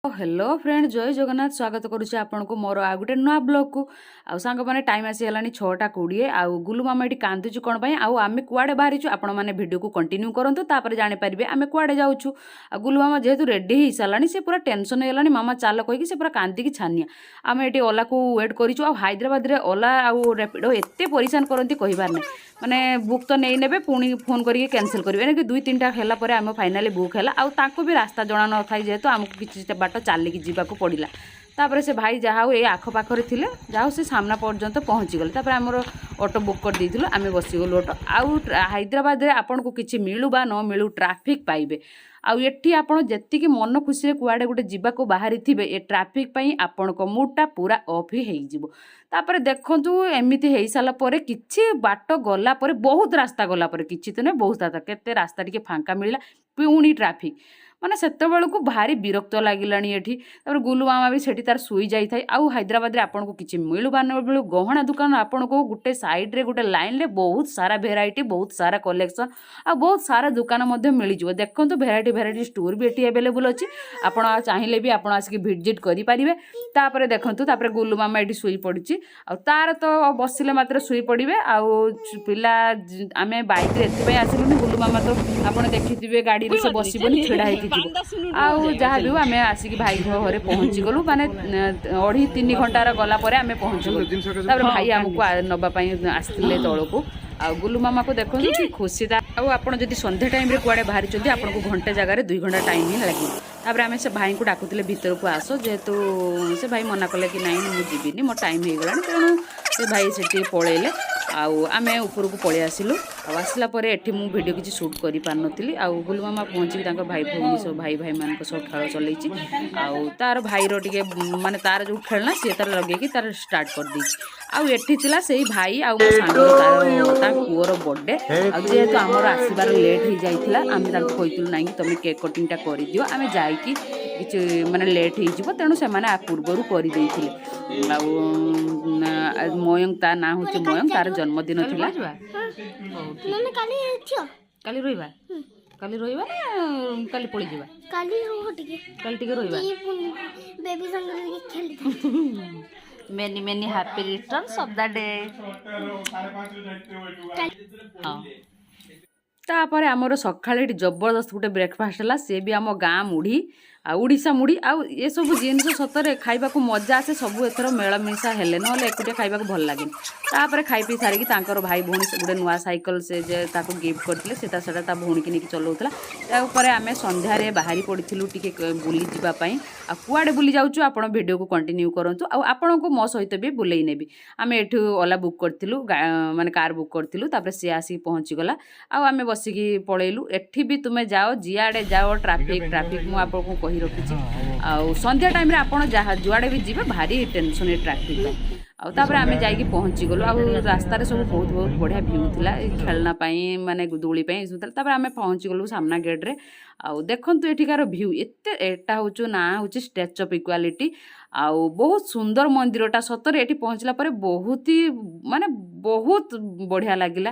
Hello friend जय जगन्नाथ स्वागत करुच्छे आपण को मोर आ गोटे नुआ ब्लॉग को आउ सांग मैंने टाइम आसीगलानी 6:20 आउ गुलु मामा ये कांदुचु कौन पाई आउ आमे कुआडे बाहरीचु आपण मैंने वीडियो को कंटिन्यू करंतु तापर जानि परिबे आमे कुआडे जाउछु आ गुलु मामा जेहेतु रेडी ही सालानी से पूरा टेंशन हेलानी मामा चाल कहि से पूरा कांदी की छानिया आमे एटी ओला को वेट करिचु आ हैदराबाद रे ओला आउ रैपिडो एते परेशान करंती कहिबार नै माने बुक तो नहीं नेबे पुणी फोन करके कैंसिल करेंगे कि 2-3टा खेला पर आम फाइनाली बुक है आउ भी रास्ता जना न था जेहेतु आमको किसी बाट चलिकी जावाक पड़ा तापर से भाई जहाँ ये आखपाखे थे जहाँ से सामना पर्यंत पहुँची गले तापर आमर ऑटो बुक कर देइथिलु आमे बसीगलु ऑटो आउ हैदराबाद रे आपन को किछि मिलू बा न मिलू ट्रैफिक पाइबे आउ एठी आपण जेतिकी मन खुशी रे कुआडे गोटे जीवाको बाहरी थिबे ए ट्रैफिक पई आपण को मूडटा पूरा ऑफ ही हेइ जिवो तापर देखंतु एमिति हेइ साला परे किछि बाट गला परे बहुत रास्ता गला परे किछि त नै बहुत रास्ता केते रास्ता टिके फांका मिलला पुणी ट्रैफिक माने सेते बेलकु भारी विरक्त लागिलानी एठी तापर गुलु मामा भी सेठी तार सुई जाई थाई आउ हैदराबाद रे आपन को किछि मिलु बा न मिलु गहना दुकान आपन को गुटे साइड रे गुटे लाइन रे बहुत सारा वेराइटी बहुत सारा कलेक्शन आ बहुत सारा दुकान मध्ये मिली जिवो देखंतु वेराइटी स्टोर भी एठी अवेलेबल अछि आपन चाहिले भी आपन आसी विजिट करि परिबे तापर देखंतु तापर गुलु मामा एठी सुई पड़िछि आ तार तो बसिले मात्र सुई पड़िबे आउ पिला आमे बाइक रे एथि पय आसिलुनी गुलु मामा तो आपन देखिथिबे गाड़ी रे से बसिबोनी छेड़ा हेकि आउ जहाँ भी आम आसिक भाई घरे पहुँची गलु माने 2.5-3 घंटार गला आम पहुँची गलु तापर भाई आमको नवापाई आसते तौक आ गुलु मामा को देखो कि खुशी आपड़ जब संध्या टाइम रे कुआडे बाहरी चलते आपन को घंटे जगह 2 घंटा टाइम ही लगे तापर आम से भाई को डाकुले भीतर को आस जेहेतु से भाई मना कले कि नाइन मुझे जीविनी मो टाइम हो गला तेणु से भाई से पलैले आउ आमे ऊपर को पलि आसिलु आसला एठी मु वीडियो किसी शूट करि पार नथिली आउ गुलु मामा पहुँची तांको भाई भौणी सब भाई मान सब खेल चलैछि आउ तार भाई रो टिके माने तार जो खेलना सी तार लगे कि तार स्टार्ट कर दी आउ एठी थिला सेही भाई आउ मो सांग तार पुअर बर्थडे आ जेहेतु आमर आसबार लेट हो जाइथिला आमे तांको कहितलु नाही कि तुम केक कटिंगटा करि दियो आमे जाइकी किछि माने लेट हो जिवो तेणु से माने आ पूर्वरु करि देइथिले आउ मयंक ता ना होचे मयंक तार जन्मदिन थिला काली रोइबा काली रोइबा ना काली पळि जिबा काली टिके रोइबा बेबी संग खेली many many happy returns of the day हाँ तापर आमर सकाळे जबरदस्त गोटे ब्रेकफास्ट है सी भी आम गाँ मुढ़ी आ उड़ीसा मुढ़ी आउ ये सब जिनस सतरे खाइबा को मजा आसे सब एथर मेलमिशा हेले ना एकुटिया खाइबा को भल लगे तापर खाई पी सारिकी तांकर भाई भौणी गोटे नुआ साइकिल से जे ताको गिफ्ट करथिले सेटा भौणी की नहीं चलाउथला तापर आमे संध्यारे बाहरी पड़िथिलु टिके बुली जिबा पई आ कुआडे बुली जाउछु आपण वीडियो को कंटिन्यू करंतु आ आपण को मो सहित भी बुलेई नेबी आमे एठु ओला बुक करथिलु माने कार बुक करथिलु तापर से आसी पहुंची गला आ आमे बसिकी पळेलु एठी भी तुमे जाओ जियाडे जाओ ट्रैफिक मु आपण को कहि रखिछि आ संध्या टाइम रे आपण जहा जुआडे भी जिबे भारी टेंशन ए ट्रैफिक आउे आम जाकि पहुँची गलु आ रास्तार सब बहुत बहुत बढ़िया व्यू थिला खेलना पाई माने दूली तापर आम पहुँची गलु सामना गेट रे आउ देखंतु एठिकार व्यू एते एटा होचु ना होचि स्टैच्यू ऑफ इक्वालिटी आउ बहुत सुंदर मंदिरटा सतरे एठी पहुँचला परे बहुत ही माने बहुत बढ़िया लगिला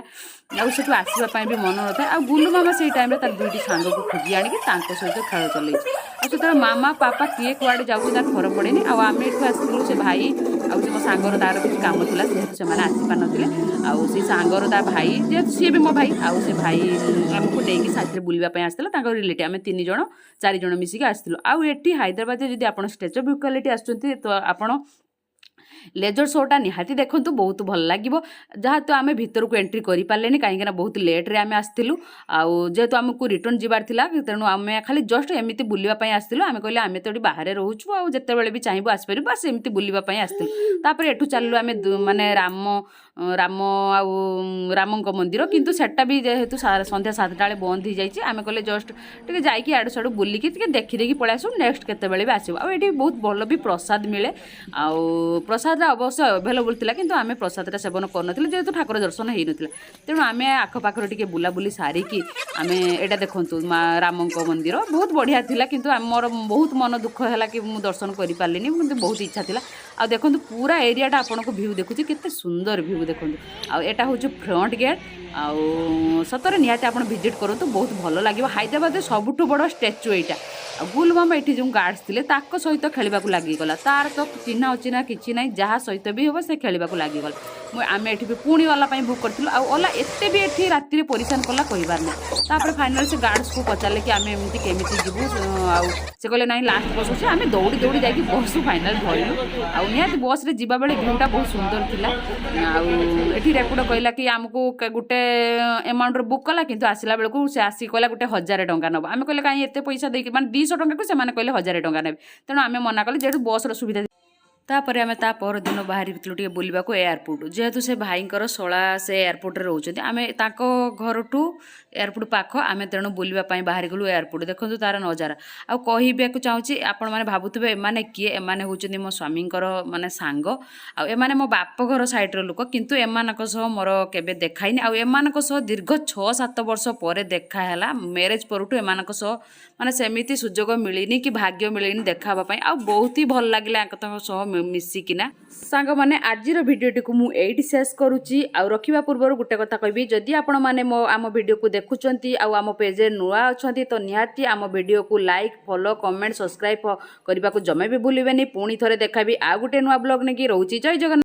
आउ सेठु आसीबा पाई भी मन नथा आ गुलु मामा से टाइम रे तार दुईटी सांग को खोजी आनी तांको सहित खेल चलै आ सेटा मामा पापा किए कुआडे जाउ तार फरक पड़ेनी आ आमे एठु आसिलु से भाई आउ मो सांगर तार किसी काम थिला जेहेतु से माने आसी पार नथिले आउ से सांगर ता भाई जेहेतु सी भी मो भाई आउ से भाई हमको डेकी साथी बुलवा पई आस्थिला तांको रिलेटिव आमे 3 जण 4 जण मिसिक आस्थिलु आउ एठी हैदराबाद जदी आपण स्टैच्यू ऑफ इक्वालिटी आछंती तो आपण लेजर शोटा निहाती देखंतु बहुत भल लागिवो जहाँ तो आमे भीतर को एंट्री करि पालेनी काहेकि ना बहुत लेट रे आमे आस्थिलु आउ जेहेतु हमको रिटर्न जिबार थिला तेणु आमे खाली जस्ट एमिति बुलिबा पई आस्थिलु आमे कहले आमे तो बाहर रहउछु आउ जते बेले भी चाहिबो आसपरि बस एमिति बुलिबा पई आस्थिलु तापर एठु चललु आमे माने राम आउ रामंक मंदिर किंतु सेटा भी जेहेतु संध्या 7टा बेले बंद हो जाइए आमे कहले जस्ट टिके जाइकी आडू साडू बुलिकी टिके देखि देखि पळै आसु नेक्स्ट केते बेले भी आसीबो आ एठी बहुत भल भी प्रसाद मिले आउ ପ୍ରସାଦଟା ଅବଶ୍ୟ ଆଭେଲେବୁଲ୍ ଥିଲା କିନ୍ତୁ ଆମେ ପ୍ରସାଦଟା ସେବନ କରୁନଥିଲେ ଯେହେତୁ ଠାକୁର ଦର୍ଶନ ହେଇନଥିଲା। ତେଣୁ ଆମେ ଆଖପାଖରେ ଟିକେ ବୁଲାବୁଲି ସାରିକି ଆମେ ଏଇଟା ଦେଖନ୍ତୁ ମା ରାମଙ୍କ ମନ୍ଦିର ବହୁତ ବଢ଼ିଆ ଥିଲା କିନ୍ତୁ ମୋର ବହୁତ ମନ ଦୁଃଖ ହେଲା କି ମୁଁ ଦର୍ଶନ କରିପାରିଲିନି କିନ୍ତୁ ବହୁତ ଇଚ୍ଛା ଥିଲା। ଆଉ ଦେଖନ୍ତୁ ପୁରା ଏରିଆଟା ଆପଣଙ୍କୁ ଭିଉ ଦେଖୁଛି କେତେ ସୁନ୍ଦର ଭିଉ ଦେଖନ୍ତୁ। ଆଉ ଏଇଟା ହେଉଛି ଫ୍ରଣ୍ଟ ଗେଟ୍। ଆଉ ସତରେ ନିହାତି ଆପଣ ଭିଜିଟ୍ କରନ୍ତୁ ବହୁତ ଭଲ ଲାଗିବ। ହାଇଦ୍ରାବାଦରେ ସବୁଠୁ ବଡ଼ ଷ୍ଟାଚ୍ୟୁ ଏଇଟା। ଆଉ ଗୁଲମାମା ଏଠି ଯେଉଁ ଗାର୍ଡସ୍ ଥିଲେ ତାଙ୍କ ସହିତ ଖେଳିବାକୁ ଲାଗିଗଲା। ତାର ତ ଚିହ୍ନା ଅଚିହ୍ନା କିଛି ନାହିଁ ଯାହା ସହିତ ବି ହେବ ସେ ଖେଳିବାକୁ ଲାଗିଗଲା। ଆମେ ଏଠି ବି ପୁଣି ଓଲା ପାଇଁ ବୁକ୍ କରିଥିଲୁ। ଆଉ ଓଲା ଏତେ ବି ଏଠି ରାତିରେ ପରିଶାନ କଲା କହିବାର ନାହିଁ। ତାପରେ ଫାଇନାଲ୍ ସେ ଗାର୍ଡସ୍କୁ ପଚାରିଲେ କି ଆମେ ଏମିତି କେମିତି ଯିବୁ ଆଉ ସେ କହିଲେ ନାଇଁ ଲାଷ୍ଟ ବସ୍ ଅଛି। ଆମେ ଦୌଡ଼ି ଦୌଡ଼ି ଯାଇକି ବସ୍ ଫାଇନାଲ୍ ଧରିଲୁ। ଆଉ ନିହାତି ବସ୍ରେ ଯିବାବେଳେ ଭିଉଟା ବହୁତ ସୁନ୍ଦର ଥିଲା। ଆଉ ଏଠି ରେପୁଡ଼ କହିଲା କି ଆମକୁ ଗୋଟେ ଏମାଉଣ୍ଟରେ ବୁକ୍ କଲା କିନ୍ତୁ ଆସିଲା ବେଳକୁ ସେ ଆସିକି କହିଲା ଗୋଟେ 1000 ଟଙ୍କା ନେବ। ଆମେ କହିଲେ କାହିଁ ଏତେ ପଇସା ଦେଇକି ମାନେ 200 ଟଙ୍କାକୁ ସେମାନେ କହିଲେ 1000 ଟଙ୍କା ନେବେ। ତେଣୁ ଆମେ ମନା କଲେ ଯେହେତୁ ବସ୍ର ସୁବିଧା। ତାପରେ ଆମେ ତା ପରଦିନ ବାହାରିଥିଲୁ ଟିକେ ବୁଲିବାକୁ ଏୟାରପୋର୍ଟ। ଯେହେତୁ ସେ ଭାଇଙ୍କର ଶଳା ସେ ଏୟାରପୋର୍ଟରେ ରହୁଛନ୍ତି ଆମେ ତାଙ୍କ ଘରଠୁ ଏୟାରପୋର୍ଟ ପାଖ ଆମେ ତେଣୁ ବୁଲିବା ପାଇଁ ବାହାରିଗଲୁ ଏୟାରପୋର୍ଟ। ଦେଖନ୍ତୁ ତାର ନଜାରା। ଆଉ କହିବାକୁ ଚାହୁଁଛି ଆପଣମାନେ ଭାବୁଥିବେ ଏମାନେ କିଏ? ଏମାନେ ହେଉଛନ୍ତି ମୋ ସ୍ୱାମୀଙ୍କର ମାନେ ସାଙ୍ଗ। ଆଉ ଏମାନେ ମୋ ବାପଘର ସାଇଡ଼୍ର ଲୋକ କିନ୍ତୁ ଏମାନଙ୍କ ସହ ମୋର କେବେ ଦେଖାଇନି। ଆଉ ଏମାନଙ୍କ ସହ ଦୀର୍ଘ 6-7 ବର୍ଷ ପରେ ଦେଖା ହେଲା। ମ୍ୟାରେଜ୍ ପରଠୁ ଏମାନଙ୍କ ସହ ମାନେ ସେମିତି ସୁଯୋଗ ମିଳିନି କି ଭାଗ୍ୟ ମିଳିନି ଦେଖା ହେବା ପାଇଁ। ଆଉ ବହୁତ ହି ଭଲ ଲାଗିଲା ତାଙ୍କ ସହ ମିଶିକିନା। ସାଙ୍ଗମାନେ ଆଜିର ଭିଡ଼ିଓଟିକୁ ମୁଁ ଏଇଠି ଶେଷ କରୁଛି। ଆଉ ରଖିବା ପୂର୍ବରୁ ଗୋଟେ କଥା କହିବି, ଯଦି ଆପଣମାନେ ଆମ ଭିଡ଼ିଓକୁ ଦେଖୁଛନ୍ତି ଆଉ ଆମ ପେଜ୍ରେ ନୂଆ ଅଛନ୍ତି ତ ନିହାତି ଆମ ଭିଡ଼ିଓକୁ ଲାଇକ୍, ଫଲୋ, କମେଣ୍ଟ, ସବସ୍କ୍ରାଇବ୍ କରିବାକୁ ଜମା ବି ଭୁଲିବେନି। ପୁଣି ଥରେ ଦେଖାବି ଆଉ ଗୋଟେ ନୂଆ ବ୍ଲଗ୍ ନେଇକି। ରହୁଛି ଜୟ ଜଗନ୍ନାଥ।